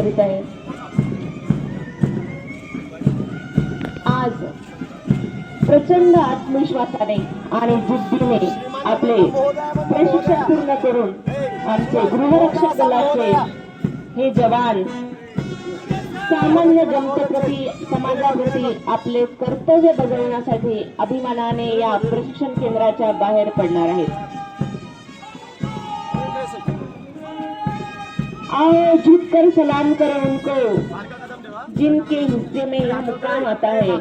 करीत आहे। आज प्रचंड आत्मविश्वासाने आणि जिद्दीने आपले प्रशिक्षण पूर्ण करून आमचे गृहरक्षक दलाचे हे जवान सामान्य जनतेप्रती समाजाप्रती आपले कर्तव्य बजावण्यासाठी अभिमानाने या प्रशिक्षण केंद्राच्या बाहेर पडणार आहेत। आओ झुककर सलाम करें उनको जिनके हिस्से में यह मुकाम आता है।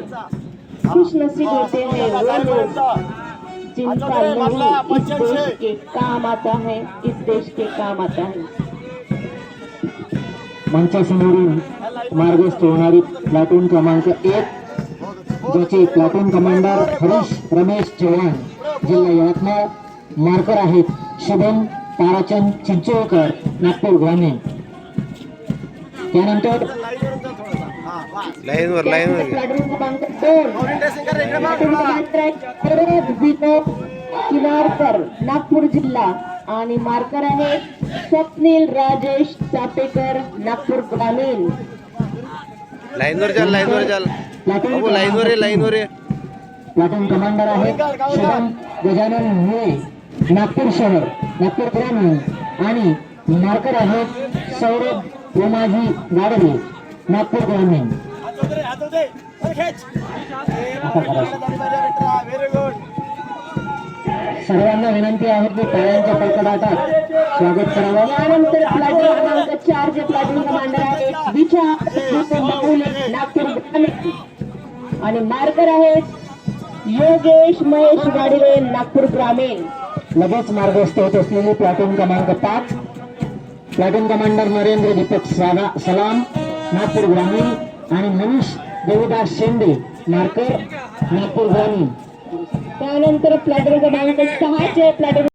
खुश नसीब होते हैं वो लोग जिनका लहू इस देश के काम आता है, इस देश के काम आता है। मंचासमोरून मार्गस्थ होणारी प्लाटून क्रमांक 1 ज्याचे प्लाटून कमांडर हरीश रमेश चव्हाण जिल्हा यवतमाळ, मार्कर आहेत शुभम ताराचंद चिंचोळकर नागपूर ग्रामीण। त्यानंतर लाईनवर प्लाटून क्रमांक 2 किनारकर नागपूर जिल्हा आणि मार्कर आहेत स्वप्नील राजेश चापेकर नागपूर ग्रामीण। लाईनवर चाल लाईनवर ये प्लाटून कमांडर आहेत शुभम गजानन मुळे नागपूर शहर नागपूर ग्रामीण आणि मार्कर आहेत सौरभ ओमाजी गाडवे नागपूर ग्रामीण। सर्वांना विनंती आहे की टाळ्यांच्या कडकडाटात स्वागत करावं। त्यानंतर प्लाटून क्रमांक 4 चे प्लाटून कमांडर आहेत विचार नागपूर ग्रामीण आणि मार्कर आहेत योगेश महेश गाडवे नागपूर ग्रामीण। लगेच मार्गस्थ होत असलेली प्लाटून क्रमांक 5 प्लाटून कमांडर नरेंद्र दीपक सलाम नागपूर ग्रामीण आणि मनीष देवदास शेंडे मार्कर नागपूर ग्रामीण। त्यानंतर प्लाटून क्रमांक 6 चे प्लाटून